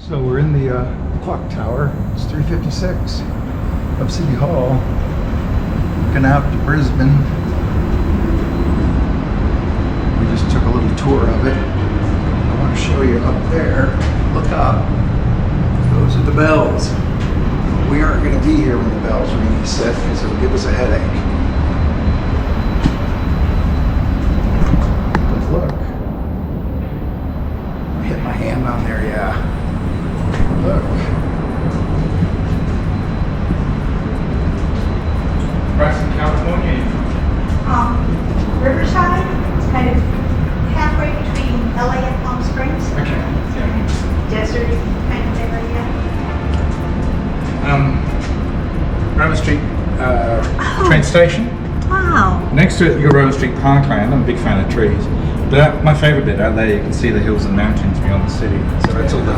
So we're in the clock tower. It's 3:56 of City Hall. Looking out to Brisbane. We just took a little tour of it. I want to show you up there. Look up. Those are the bells. We aren't going to be here when the bells ring, he said, because it'll give us a headache. But look. I hit my hand on there, yeah. Look. Brisbane, California. Riverside. It's kind of halfway between LA and Palm Springs. Okay. Yeah. Desert kind of area. Roma Street train station. Wow. Next to it, you got Roma Street Parkland. I'm a big fan of trees. But my favourite bit out there, you can see the hills and mountains beyond the city. So that's all the